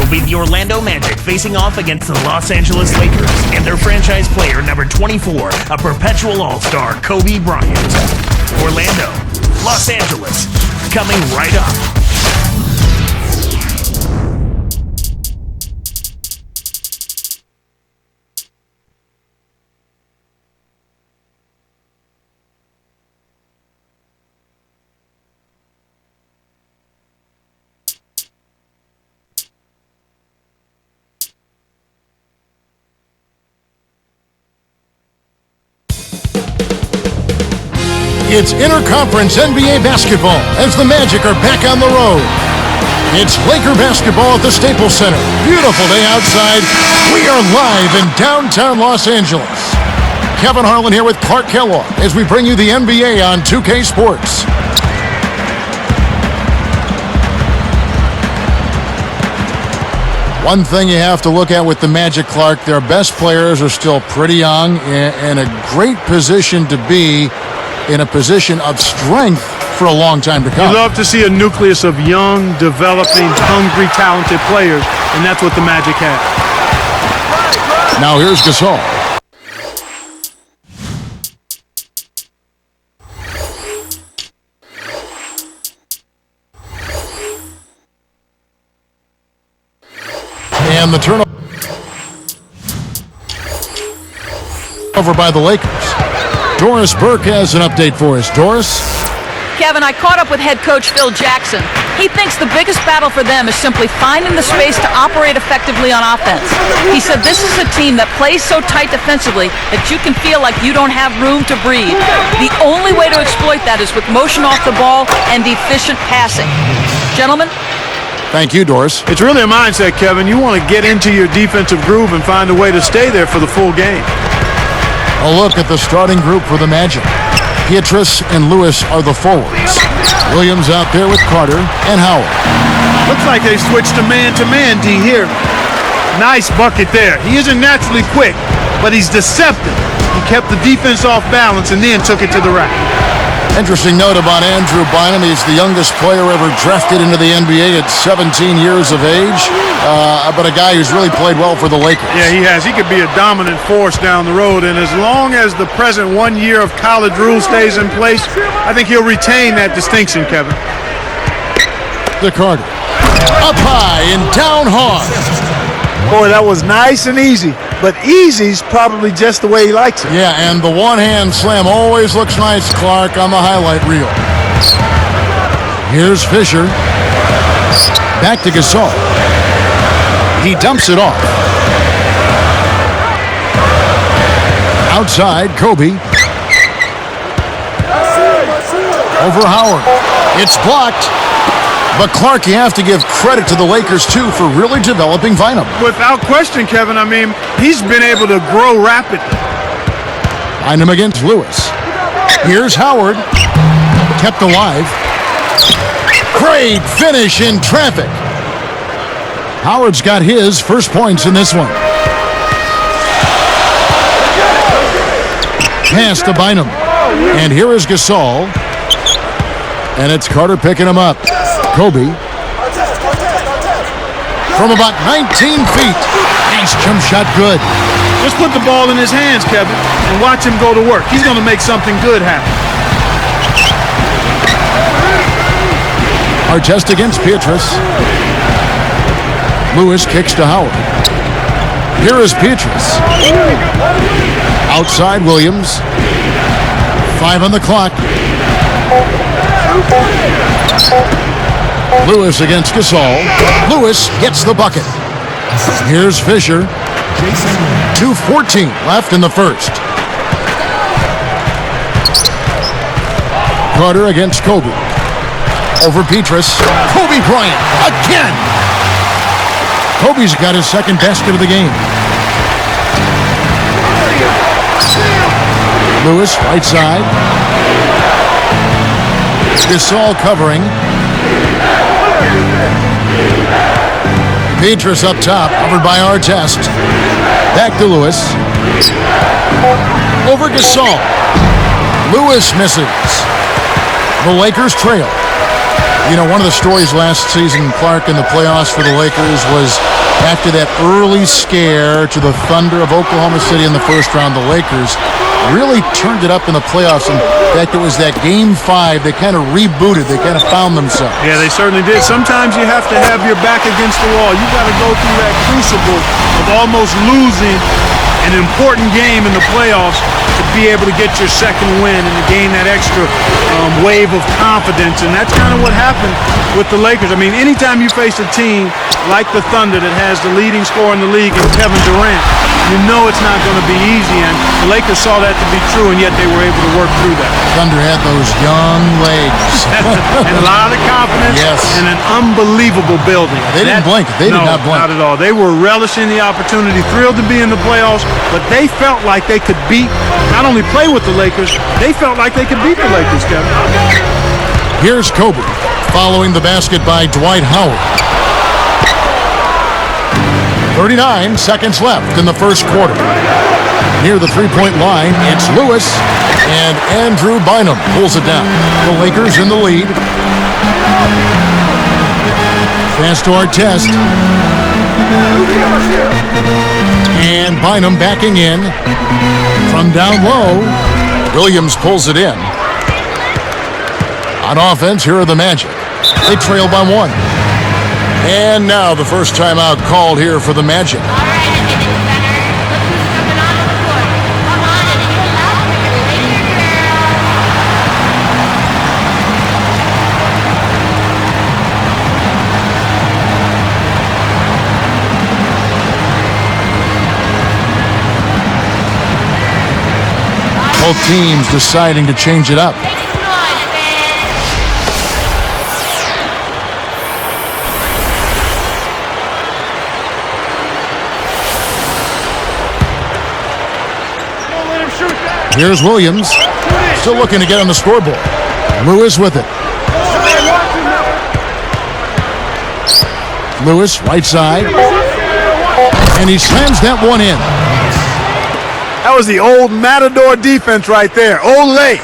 will be the Orlando Magic facing off against the Los Angeles Lakers and their franchise player number 24, a perpetual all-star, Kobe Bryant. Orlando, Los Angeles, coming right up. It's interconference NBA basketball as the Magic are back on the road. It's Laker basketball at the Staples Center. Beautiful day outside. We are live in downtown Los Angeles. Kevin Harlan here with Clark Kellogg as we bring you the NBA on 2K Sports. One thing you have to look at with the Magic, Clark, their best players are still pretty young and a great position to be in a position of strength for a long time to come. You love to see a nucleus of young, developing, hungry, talented players, and that's what the Magic have. Now here's Gasol. And the turnover by the Lakers. Doris Burke has an update for us. Doris? Kevin, I caught up with head coach Phil Jackson. He thinks the biggest battle for them is simply finding the space to operate effectively on offense. He said this is a team that plays so tight defensively that you can feel like you don't have room to breathe. The only way to exploit that is with motion off the ball and efficient passing. Gentlemen? Thank you, Doris. It's really a mindset, Kevin. You want to get into your defensive groove and find a way to stay there for the full game. A look at the starting group for the Magic. Pietrus and Lewis are the forwards. Williams out there with Carter and Howard. Looks like they switched to man-to-man, D, here. Nice bucket there. He isn't naturally quick, but he's deceptive. He kept the defense off balance and then took it to the rack. Interesting note about Andrew Bynum. He's the youngest player ever drafted into the NBA at 17 years of age, but a guy who's really played well for the Lakers. Yeah, he has. He could be a dominant force down the road, and as long as the present 1 year of college rule stays in place, I think he'll retain that distinction, Kevin. To Carter. Up high and down hard. Boy, that was nice and easy, but easy's probably just the way he likes it. Yeah, and the one-hand slam always looks nice, Clark, on the highlight reel. Here's Fisher. Back to Gasol. He dumps it off. Outside, Kobe. Over Howard. It's blocked. But, Clark, you have to give credit to the Lakers, too, for really developing Bynum. Without question, Kevin. I mean, he's been able to grow rapidly. Bynum against Lewis. Here's Howard. Kept alive. Great finish in traffic. Howard's got his first points in this one. Pass to Bynum. And here is Gasol. And it's Carter picking him up. Kobe. From about 19 feet. Nice jump shot, good. Just put the ball in his hands, Kevin, and watch him go to work. He's going to make something good happen. Artest against Pietrus. Lewis kicks to Howard. Here is Pietrus. Outside Williams. 5 on the clock. Lewis against Gasol. Lewis gets the bucket. Here's Fisher. 2:14 left in the first. Carter against Kobe. Over Pietrus. Kobe Bryant again. Kobe's got his second basket of the game. Lewis, right side. Gasol covering. Pietrus up top, covered by Artest. Back to Lewis. Over Gasol. Lewis misses. The Lakers trail. You know, one of the stories last season, Clark, in the playoffs for the Lakers was after that early scare to the Thunder of Oklahoma City in the first round, the Lakers really turned it up in the playoffs. In fact, it was that Game 5 they kind of rebooted. They kind of found themselves. Yeah, they certainly did. Sometimes you have to have your back against the wall. You got to go through that crucible of almost losing an important game in the playoffs to be able to get your second win and to gain that extra wave of confidence. And that's kind of what happened with the Lakers. I mean, anytime you face a team like the Thunder that has the leading scorer in the league in Kevin Durant, you know it's not going to be easy. And the Lakers saw that to be true, and yet they were able to work through that. Thunder had those young legs. And a lot of confidence. Yes. And an unbelievable building. They didn't blink. They did not blink. Not at all. They were relishing the opportunity, thrilled to be in the playoffs, but they felt like they could beat, not only play with the Lakers, they felt like they could beat the Lakers, Kevin. Here's Kobe following the basket by Dwight Howard. 39 seconds left in the first quarter. Near the three-point line, it's Lewis, and Andrew Bynum pulls it down. The Lakers in the lead. Pass to Artest. And Bynum backing in. From down low, Williams pulls it in. On offense, here are the Magic. They trail by 1. And now the first timeout called here for the Magic. Both teams deciding to change it up. Here's Williams, still looking to get on the scoreboard. Lewis with it. Lewis, right side. And he slams that one in. That was the old Matador defense right there. Olay.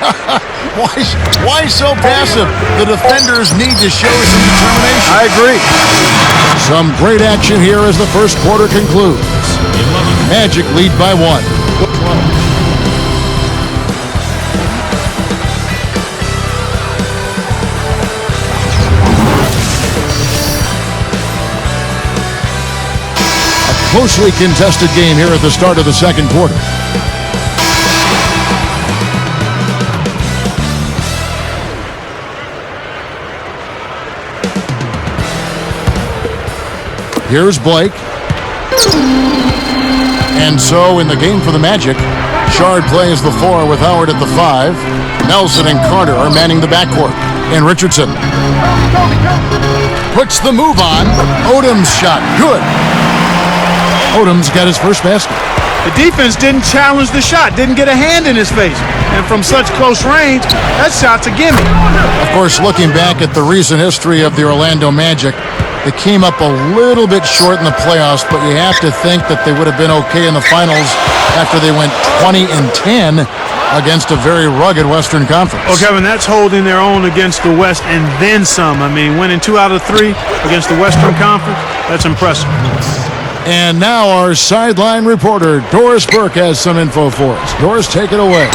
Why so passive? The defenders need to show some determination. I agree. Some great action here as the first quarter concludes. Magic lead by 1. Closely contested game here at the start of the second quarter. Here's Blake. And so in the game for the Magic, Shard plays the 4 with Howard at the 5. Nelson and Carter are manning the backcourt. And Richardson puts the move on. Odom's shot, good. Odom's got his first basket. The defense didn't challenge the shot, didn't get a hand in his face. And from such close range, that shot's a gimme. Of course, looking back at the recent history of the Orlando Magic, they came up a little bit short in the playoffs, but you have to think that they would have been okay in the finals after they went 20-10 against a very rugged Western Conference. Well, Kevin, that's holding their own against the West and then some. I mean, winning 2 out of 3 against the Western Conference, that's impressive. And now our sideline reporter, Doris Burke, has some info for us. Doris, take it away.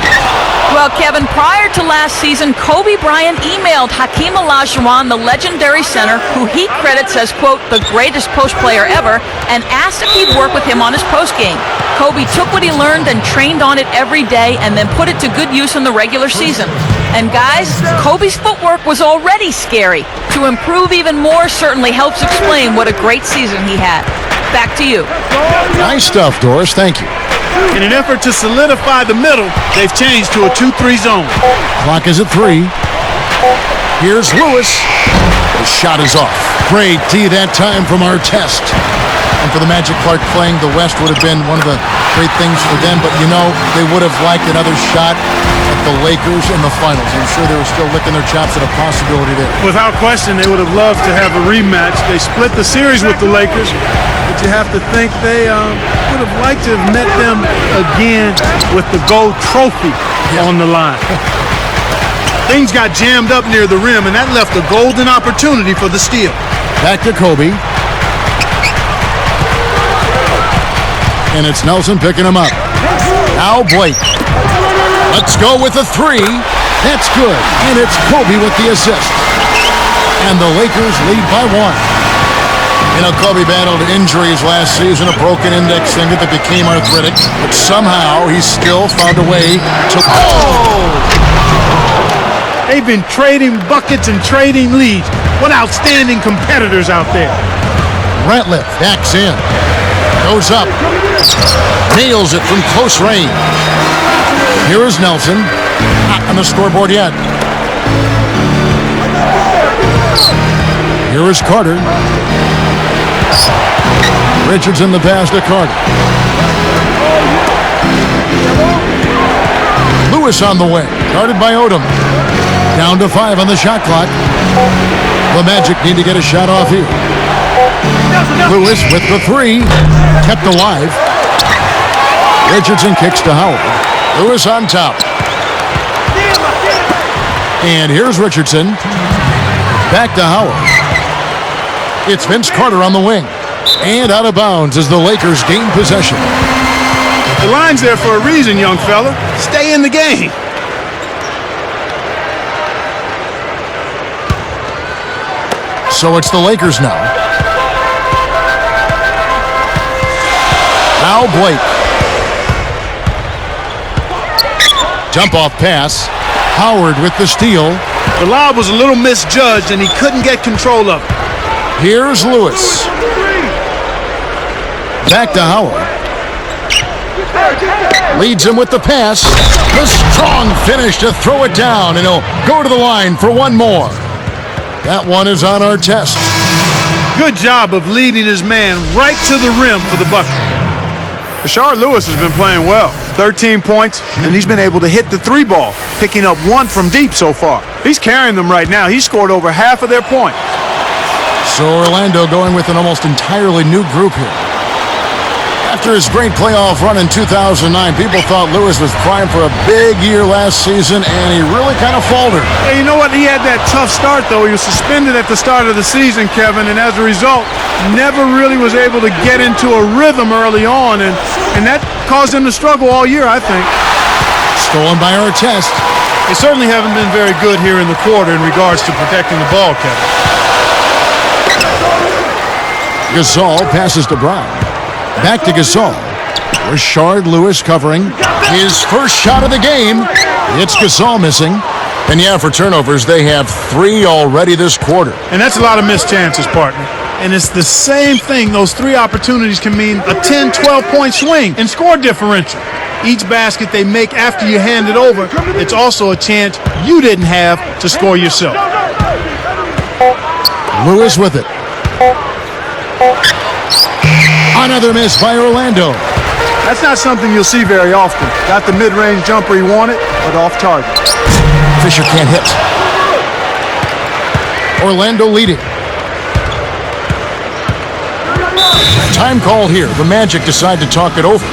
Well, Kevin, prior to last season, Kobe Bryant emailed Hakeem Olajuwon, the legendary center, who he credits as, quote, the greatest post player ever, and asked if he'd work with him on his post game. Kobe took what he learned and trained on it every day and then put it to good use in the regular season. And guys, Kobe's footwork was already scary. To improve even more certainly helps explain what a great season he had. Back to you. Nice stuff, Doris. Thank you. In an effort to solidify the middle, they've changed to a 2-3 zone. Clock is at 3. Here's Lewis. The shot is off. Great D that time from Artest. And for the Magic, Clark, playing the West would have been one of the great things for them. But, you know, they would have liked another shot at the Lakers in the finals. I'm sure they were still licking their chops at a possibility there. Without question, they would have loved to have a rematch. They split the series with the Lakers, but you have to think they would have liked to have met them again with the gold trophy on the line. Things got jammed up near the rim, and that left a golden opportunity for the steal. Back to Kobe. And it's Nelson picking him up. Now Blake. Let's go with the three. That's good. And it's Kobe with the assist. And the Lakers lead by 1. You know, Kobe battled injuries last season, a broken index finger that became arthritic, but somehow he still found a way to... Oh! They've been trading buckets and trading leads. What outstanding competitors out there. Ratliff backs in. Goes up. Nails it from close range. Here is Nelson. Not on the scoreboard yet. Here is Carter. Richardson the pass to Carter. Lewis on the way. Guarded by Odom. Down to 5 on the shot clock. The Magic need to get a shot off here. Lewis with the three. Kept alive. Richardson kicks to Howard. Lewis on top. And here's Richardson. Back to Howard. It's Vince Carter on the wing. And out of bounds as the Lakers gain possession. The line's there for a reason, young fella. Stay in the game. So it's the Lakers now. Now Blake. Jump off pass. Howard with the steal. The lob was a little misjudged and he couldn't get control of it. Here's Lewis. Back to Howard. Leads him with the pass. The strong finish to throw it down, and he'll go to the line for one more. That one is on our test. Good job of leading his man right to the rim for the bucket. Rashard Lewis has been playing well. 13 points, and he's been able to hit the three ball, picking up 1 from deep so far. He's carrying them right now. He scored over half of their points. So Orlando going with an almost entirely new group here. After his great playoff run in 2009, people thought Lewis was primed for a big year last season, and he really kind of faltered. Yeah, you know what? He had that tough start, though. He was suspended at the start of the season, Kevin, and as a result, never really was able to get into a rhythm early on, and that caused him to struggle all year, I think. Stolen by Artest. They certainly haven't been very good here in the quarter in regards to protecting the ball, Kevin. Gasol passes to Brown. Back to Gasol. Rashard Lewis covering. His first shot of the game. It's Gasol missing. And yeah, for turnovers, they have 3 already this quarter. And that's a lot of missed chances, partner. And it's the same thing. Those 3 opportunities can mean a 10, 12-point swing in score differential. Each basket they make after you hand it over, it's also a chance you didn't have to score yourself. Lewis with it. Another miss by Orlando. That's not something you'll see very often. Got the mid-range jumper he wanted, but off target. Fisher can't hit. Orlando leading. Time called here. The Magic decide to talk it over.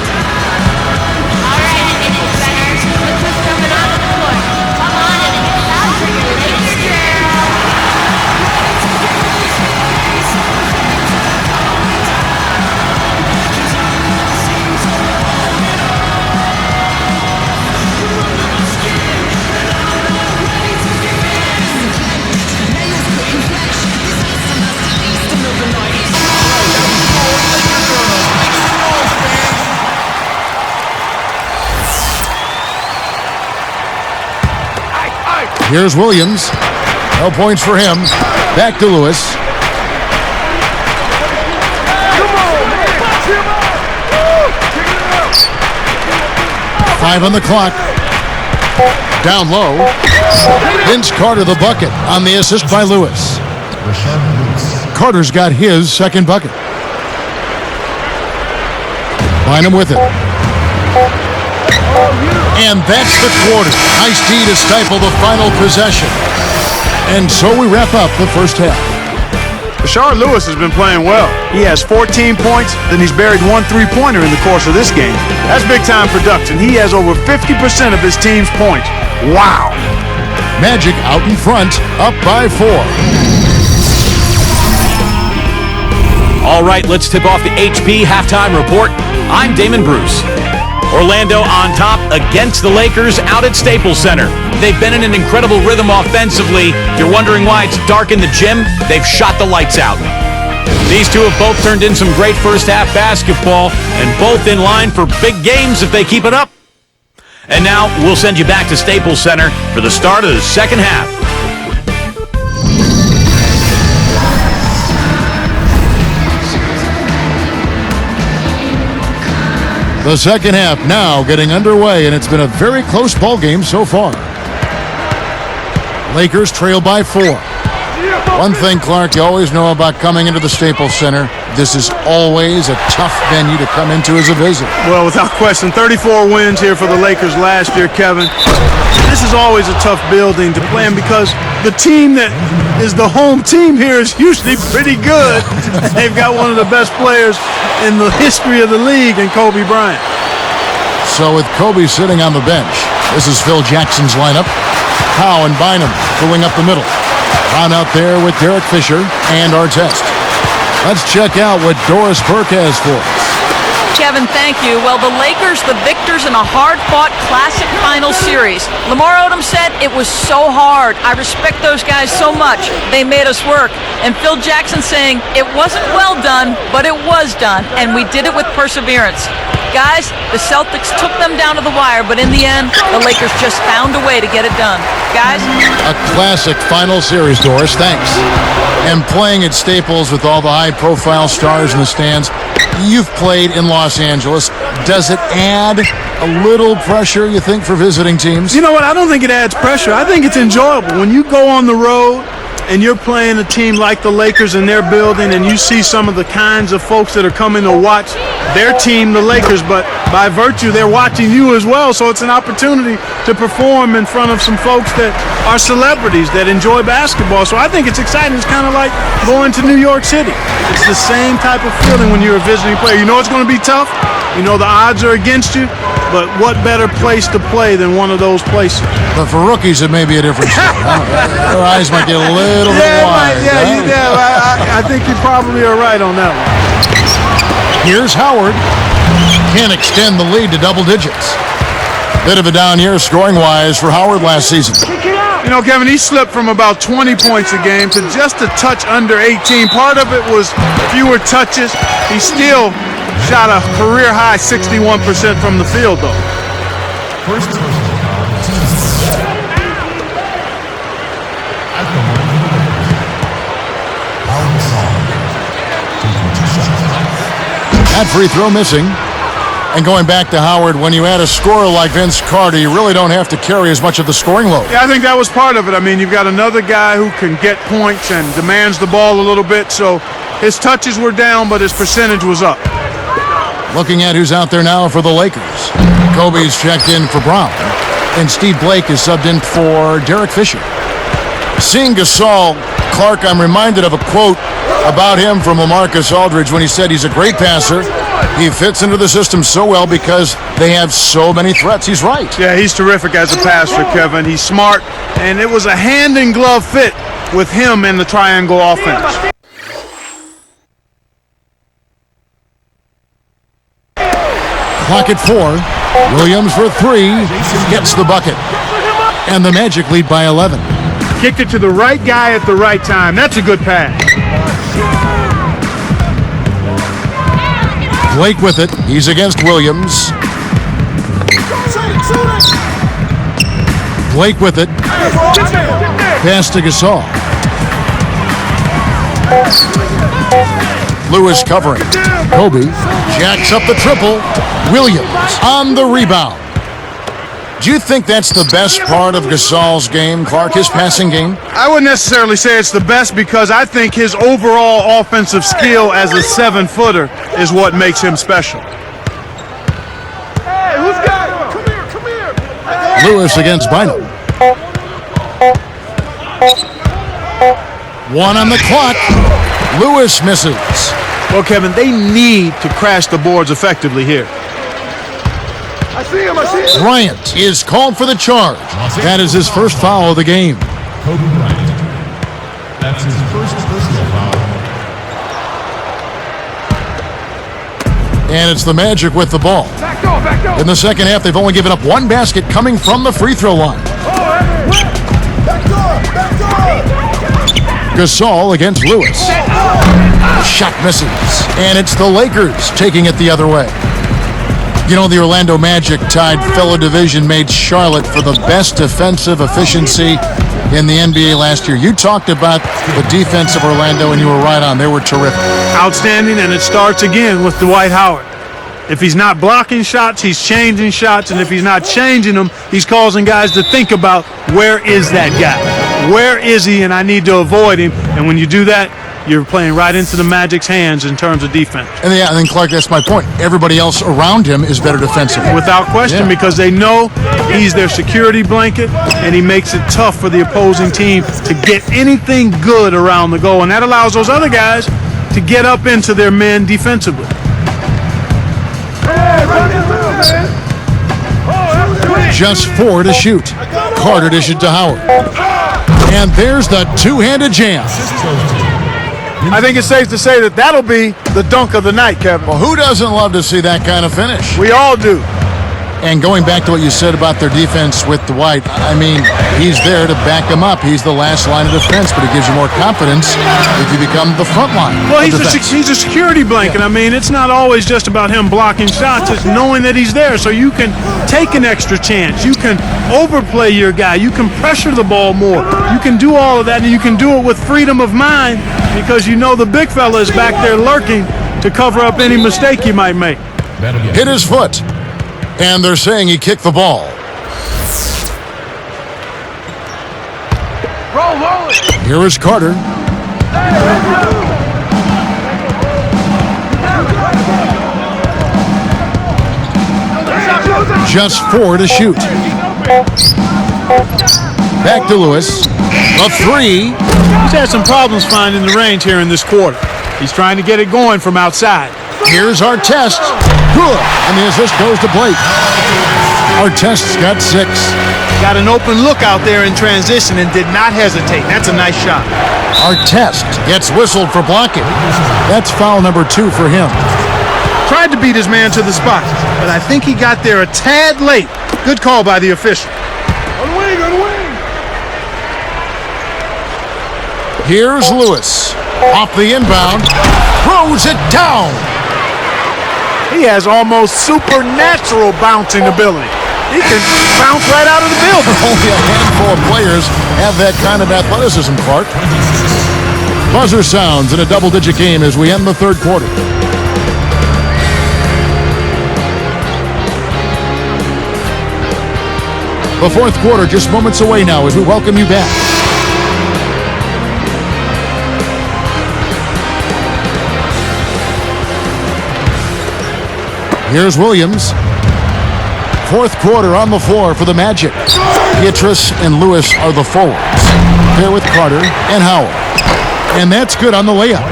Here's Williams. No points for him. Back to Lewis. Five on the clock. Down low. Vince Carter the bucket on the assist by Lewis. Carter's got his second bucket. Bynum with it. And that's the quarter. Nice D to stifle the final possession. And so we wrap up the first half. Rashard Lewis has been playing well. He has 14 points, then he's buried 1 3-pointer in the course of this game. That's big-time production. He has over 50% of his team's points. Wow. Magic out in front, up by 4. All right, let's tip off the HP halftime report. I'm Damon Bruce. Orlando on top against the Lakers out at Staples Center. They've been in an incredible rhythm offensively. If you're wondering why it's dark in the gym, they've shot the lights out. These two have both turned in some great first half basketball and both in line for big games if they keep it up. And now we'll send you back to Staples Center for the start of the second half. The second half now getting underway, and it's been a very close ball game so far. Lakers trail by 4. One thing, Clark, you always know about coming into the Staples Center, this is always a tough venue to come into as a visitor. Well, without question, 34 wins here for the Lakers last year, Kevin. This is always a tough building to play in because the team that is the home team here is usually pretty good. They've got one of the best players in the history of the league in Kobe Bryant. So with Kobe sitting on the bench, this is Phil Jackson's lineup. Howe and Bynum filling up the middle. On out there with Derek Fisher and Artest. Let's check out what Doris Burke has for us. Kevin, thank you. Well, the Lakers, the victors in a hard-fought classic final series. Lamar Odom said it was so hard. I respect those guys so much. They made us work. And Phil Jackson saying it wasn't well done, but it was done, and we did it with perseverance. Guys, the Celtics took them down to the wire, but in the end, the Lakers just found a way to get it done. Guys? A classic final series, Doris. Thanks. And playing at Staples with all the high-profile stars in the stands, you've played in Los Angeles. Does it add a little pressure, you think, for visiting teams? You know what? I don't think it adds pressure. I think it's enjoyable. When you go on the road and you're playing a team like the Lakers in their building and you see some of the kinds of folks that are coming to watch their team, the Lakers, but by virtue, they're watching you as well. So it's an opportunity to perform in front of some folks that are celebrities that enjoy basketball. So I think it's exciting. It's kind of like going to New York City. It's the same type of feeling when you're a visiting player. You know it's going to be tough. You know the odds are against you. But what better place to play than one of those places? But for rookies, it may be a different story. Their eyes might get a little bit wide. I think you probably are right on that one. Here's Howard. Can't extend the lead to double digits. Bit of a down year scoring-wise for Howard last season. You know, Kevin, he slipped from about 20 points a game to just a touch under 18. Part of it was fewer touches. He still shot a career-high 61% from the field, though. That free throw missing. And going back to Howard, when you add a scorer like Vince Carter, you really don't have to carry as much of the scoring load. Yeah, I think that was part of it. I mean, you've got another guy who can get points and demands the ball a little bit, so his touches were down, but his percentage was up. Looking at who's out there now for the Lakers. Kobe's checked in for Brown, and Steve Blake is subbed in for Derek Fisher. Seeing Gasol, Clark, I'm reminded of a quote about him from LaMarcus Aldridge when he said he's a great passer. He fits into the system so well because they have so many threats. He's right. Yeah, he's terrific as a passer, Kevin. He's smart, and it was a hand-in-glove fit with him in the triangle offense. Clock at 4. Williams for 3. Gets the bucket. And the Magic lead by 11. Kicked it to the right guy at the right time. That's a good pass. Blake with it. He's against Williams. Blake with it. Pass to Gasol. Lewis covering. Kobe jacks up the triple. Williams on the rebound. Do you think that's the best part of Gasol's game, Clark, his passing game? I wouldn't necessarily say it's the best because I think his overall offensive skill as a 7-footer is what makes him special. Hey, who's got it? Come here. Lewis against Bynum. 1 on the clock. Lewis misses. Well, Kevin, they need to crash the boards effectively here. Bryant is called for the charge. That is his first foul of the game. Kobe Bryant. That's his first personal foul. And it's the Magic with the ball. In the second half, they've only given up one basket coming from the free throw line. Gasol against Lewis. Shot misses. And it's the Lakers taking it the other way. You know, the Orlando Magic tied fellow division mates Charlotte for the best defensive efficiency in the NBA last year. You talked about the defense of Orlando, and you were right on. They were terrific. Outstanding, and it starts again with Dwight Howard. If he's not blocking shots, he's changing shots, and if he's not changing them, he's causing guys to think about, where is that guy? Where is he, and I need to avoid him. And when you do that, you're playing right into the Magic's hands in terms of defense. And yeah, and then Clark, that's my point. Everybody else around him is better defensively. Without question, because they know he's their security blanket, and he makes it tough for the opposing team to get anything good around the goal. And that allows those other guys to get up into their men defensively. Just 4 to shoot. Carter dishes it to Howard. And there's the two-handed jam. I think it's safe to say that that'll be the dunk of the night, Kevin. Well, who doesn't love to see that kind of finish? We all do. And going back to what you said about their defense with Dwight, I mean, he's there to back them up. He's the last line of defense, but it gives you more confidence if you become the front line. Well, he's a security blanket. I mean, it's not always just about him blocking shots. It's knowing that he's there, so you can take an extra chance. You can overplay your guy. You can pressure the ball more. You can do all of that, and you can do it with freedom of mind because you know the big fella is back there lurking to cover up any mistake you might make. Hit his foot. And they're saying he kicked the ball. Here is Carter. Just 4 to shoot. Back to Lewis. A 3. He's had some problems finding the range here in this quarter. He's trying to get it going from outside. Here's Artest. Good. And the assist goes to Blake. Artest's got 6. Got an open look out there in transition and did not hesitate. That's a nice shot. Artest gets whistled for blocking. That's foul number 2 for him. Tried to beat his man to the spot, but I think he got there a tad late. Good call by the official. On the wing, on the wing. Here's Lewis. Off the inbound. Throws it down. He has almost supernatural bouncing ability. He can bounce right out of the building. Only a handful of players have that kind of athleticism, Clark. Buzzer sounds in a double-digit game as we end the third quarter. The fourth quarter just moments away now as we welcome you back. Here's Williams. Fourth quarter on the floor for the Magic. Pietrus and Lewis are the forwards. There with Carter and Howard. And that's good on the layup.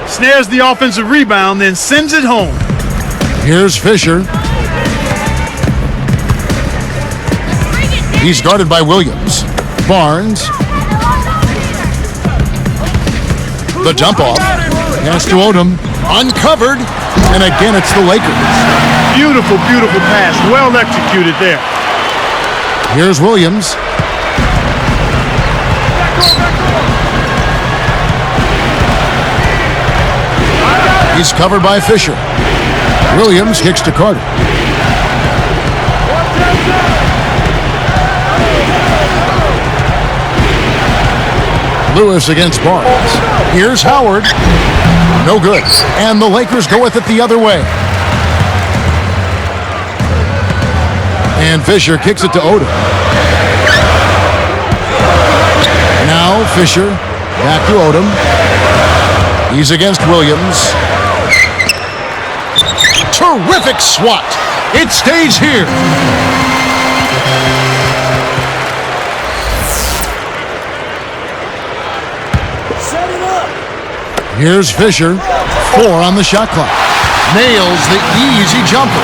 Snares the offensive rebound, then sends it home. Here's Fisher. He's guarded by Williams. Barnes. The dump off. Pass to Odom. Uncovered. And again, it's the Lakers. Beautiful, beautiful pass. Well executed there. Here's Williams. He's covered by Fisher. Williams kicks to Carter. Lewis against Barnes. Here's Howard. No good. And the Lakers go with it the other way. And Fisher kicks it to Odom. Now Fisher back to Odom. He's against Williams. Terrific swat. It stays here. Here's Fisher. 4 on the shot clock. Nails the easy jumper.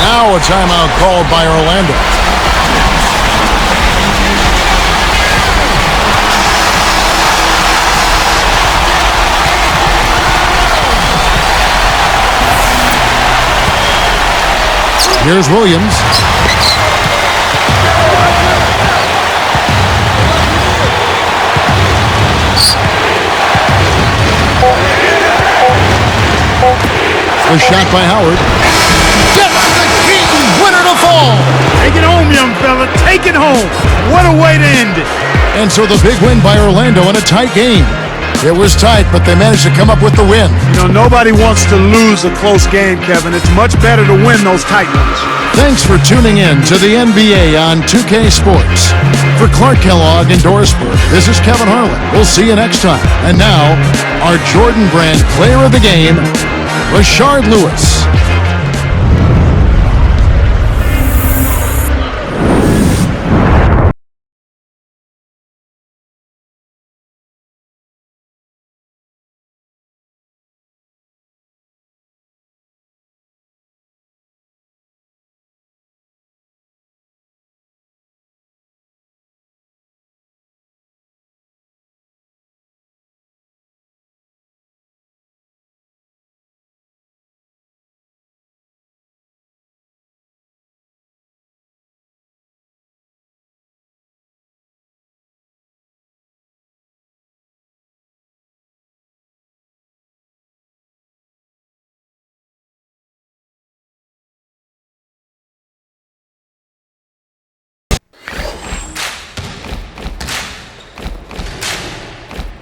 Now a timeout called by Orlando. Here's Williams. The shot by Howard. Gets the Keaton winner to fall. Take it home, young fella. Take it home. What a way to end it. And so the big win by Orlando in a tight game. It was tight, but they managed to come up with the win. You know, nobody wants to lose a close game, Kevin. It's much better to win those tight ones. Thanks for tuning in to the NBA on 2K Sports. For Clark Kellogg and Doris Burke, this is Kevin Harlan. We'll see you next time. And now, our Jordan Brand player of the game, Rashard Lewis.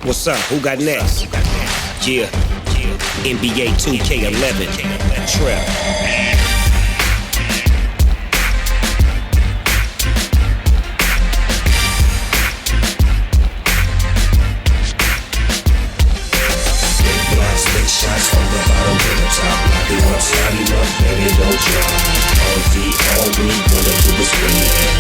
What's up? Who got next? Yeah. NBA 2K11. Trap. Shots from the bottom to the top. Lock it up, slide it up, baby, don't drop. All we wanna do is win.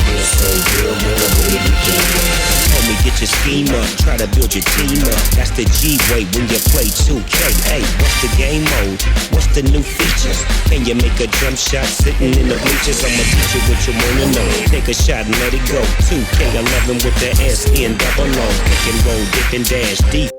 Feel so real when I'm ready to win. Homie, get your scheme up, try to build your team up. That's the G-way when you play 2K. Hey, what's the game mode? What's the new features? Can you make a jump shot sitting in the bleachers? I'ma teach you what you wanna know. Take a shot and let it go. 2K11 with the S in double O. Pick and roll, dip and dash, deep.